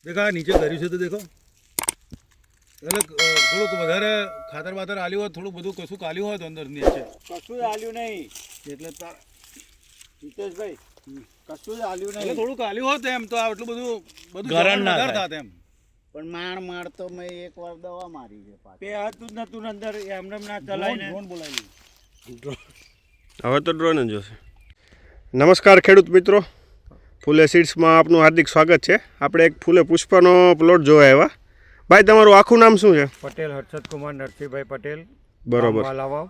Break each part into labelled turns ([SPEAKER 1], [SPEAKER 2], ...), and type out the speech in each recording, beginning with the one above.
[SPEAKER 1] દેખા નીચે કર્યું છે તો દેખો એટલે થોડુંક વધારે ખાતર બાતર આલ્યું હોય, થોડું બધું કશું કાલ્યું હોય તો અંદર નીચે
[SPEAKER 2] કશું આલ્યું નહીં.
[SPEAKER 1] એટલે
[SPEAKER 2] હિતેશભાઈ કશું જ આલ્યું
[SPEAKER 1] એટલે
[SPEAKER 2] નહીં.
[SPEAKER 1] થોડું કાલ્યું હોત એમ તો આટલું બધું
[SPEAKER 3] ગરણ ના
[SPEAKER 1] વધારે
[SPEAKER 3] થાય.
[SPEAKER 1] થાત એમ.
[SPEAKER 2] પણ માણ તો મેં એકવાર દવા મારી છે પાછી. બે હતું જ નતું અંદર એમને ના ચલાવીને
[SPEAKER 1] ડ્રોન બોલાવી.
[SPEAKER 3] હવે તો ડ્રોન જ જોશે. નમસ્કાર ખેડૂત મિત્રો, ફૂલે સીડ્સમાં આપનું હાર્દિક સ્વાગત છે. આપણે એક ફૂલે પુષ્પાનો પ્લોટ જોવા આવ્યા. ભાઈ તમારું આખું નામ શું છે?
[SPEAKER 4] પટેલ હર્ષદ કુમાર નરસિંહભાઈ પટેલ,
[SPEAKER 3] બરોબર
[SPEAKER 4] માલાવાવ,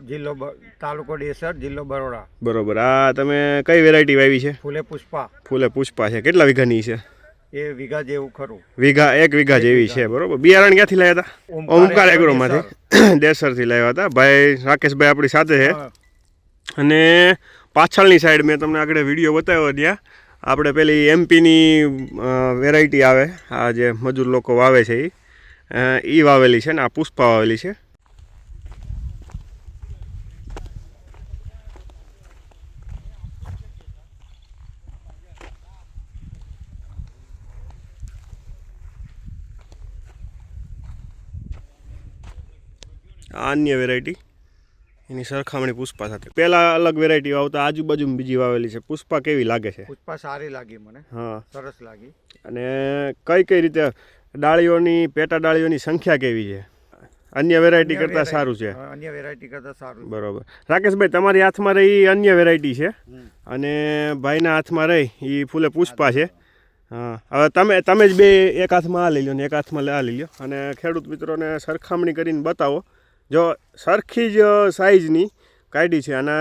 [SPEAKER 4] જિલ્લો તાલુકો ડેસર, જિલ્લો બરોડા.
[SPEAKER 3] બરોબર. આ તમે કઈ વેરાયટી વાવી છે?
[SPEAKER 4] ફૂલે પુષ્પા.
[SPEAKER 3] ફૂલે પુષ્પા છે. કેટલા વીઘાની છે?
[SPEAKER 4] એ વીઘા જેવું ખરું.
[SPEAKER 3] એક વીઘા જેવી છે. બરોબર. બિયારણ ક્યાંથી લાવ્યા હતા? ઓમકાર એગ્રોમાંથી દેસરથી લાવ્યા હતા. ભાઈ રાકેશભાઈ આપણી સાથે છે. અને પાછળની સાઈડ મેં તમને આગળ વિડીયો બતાવ્યો, ત્યાં આપણે પેલી એમપીની વેરાયટી આવે, આ જે મજૂર લોકો વાવે છે એ વાવેલી છે ને આ પુષ્પા વાવેલી છે. આ અન્ય વેરાયટી એની સરખામણી પુષ્પા સાથે. પહેલાં અલગ વેરાયટી વાવતા, આજુબાજુમાં બીજી વાવેલી છે. પુષ્પા કેવી લાગે છે?
[SPEAKER 4] પુષ્પા સારી લાગી મને,
[SPEAKER 3] હા,
[SPEAKER 4] સરસ લાગી.
[SPEAKER 3] અને કઈ રીતે ડાળીઓની, પેટા ડાળીઓની સંખ્યા કેવી છે? અન્ય વેરાયટી કરતાં સારું છે.
[SPEAKER 4] અન્ય વેરાયટી કરતાં સારું.
[SPEAKER 3] બરોબર. રાકેશભાઈ તમારી હાથમાં રહી અન્ય વેરાયટી છે અને ભાઈના હાથમાં રહી એ ફૂલે પુષ્પા છે. હા, હવે તમે જ બે એક હાથમાં આ લઈ લો ને એક હાથમાં આ લઈ લો અને ખેડૂત મિત્રોને સરખામણી કરીને બતાવો. જો સરખી જ સાઈઝની કાઢી છે અને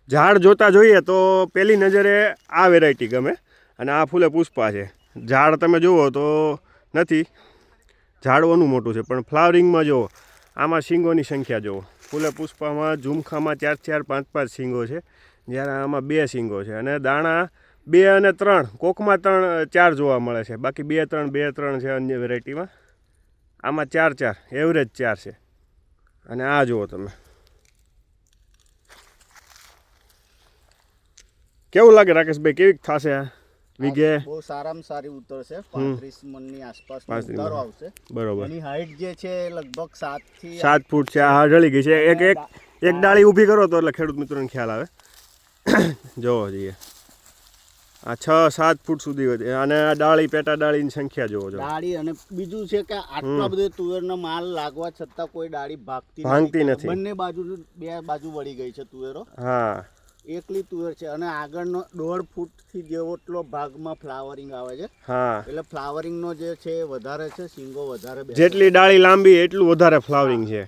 [SPEAKER 3] ઝાડ જોતાં જોઈએ તો પહેલી નજરે આ વેરાયટી ગમે અને આ ફૂલે પુષ્પા છે. ઝાડ તમે જુઓ તો નથી, ઝાડવાનું મોટું છે, પણ ફ્લાવરિંગમાં જુઓ આમાં શીંગોની સંખ્યા જુઓ. ફૂલે પુષ્પામાં ઝુમખામાં 4-4, 5-5 શીંગો છે, જ્યારે આમાં 2 શીંગો છે અને દાણા 2 અને 3, કોકમાં 3-4 જોવા મળે છે, બાકી 2-3 છે અન્ય વેરાયટીમાં. આમાં 4-4 એવરેજ 4 છે. અને આ જુઓ તમે, કેવું લાગે રાકેશભાઈ? કેવી થશે આ વીઘે?
[SPEAKER 2] બહુ સારામાં સારી ઉતરશે. 35 મણની આસપાસ ઉતારો આવશે.
[SPEAKER 3] બરોબર.
[SPEAKER 2] એની હાઈટ જે છે લગભગ
[SPEAKER 3] 7 ફૂટ છે. આ ઢળી ગઈ છે. એક ડાળી ઊભી કરો તો એટલે ખેડૂત મિત્રોને ખ્યાલ આવે. જોવો જોઈએ, આ 6-7 ફૂટ સુધી વધે અને આ ડાળી, પેટા ડાળીની સંખ્યા જોવો છો.
[SPEAKER 2] ડાળી. અને બીજું છે કે આટલા બધો તુવેરનો માલ લાગવા છતાં કોઈ ડાળી
[SPEAKER 3] ભાંગતી નથી.
[SPEAKER 2] બંને બાજુ, બે બાજુ વળી ગઈ છે તુવેરો.
[SPEAKER 3] હા,
[SPEAKER 2] એકલી તુવેર છે અને આગળનો 1.5 ફૂટથી જેટલો ભાગમાં ફ્લાવરિંગ આવે છે.
[SPEAKER 3] હા,
[SPEAKER 2] એટલે ફ્લાવરિંગનો જે છે વધારે છે, શીંગો વધારે બેસે.
[SPEAKER 3] જેટલી ડાળી લાંબી એટલું વધારે ફ્લાવરિંગ છે.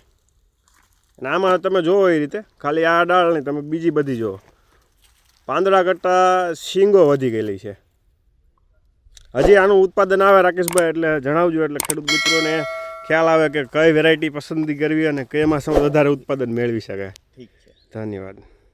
[SPEAKER 3] અને આમાં તમે જોવો એ રીતે ખાલી આ ડાળ નહીં, તમે બીજી બધી જુઓ, પાંદડા કરતાં શીંગો વધી ગયેલી છે. હજી આનું ઉત્પાદન આવે રાકેશભાઈ એટલે જણાવજો, એટલે ખેડૂત મિત્રોને ખ્યાલ આવે કે કઈ વેરાયટી પસંદગી કરવી અને કેમાં વધારે ઉત્પાદન મેળવી શકાય.
[SPEAKER 2] ઠીક છે.
[SPEAKER 3] ધન્યવાદ.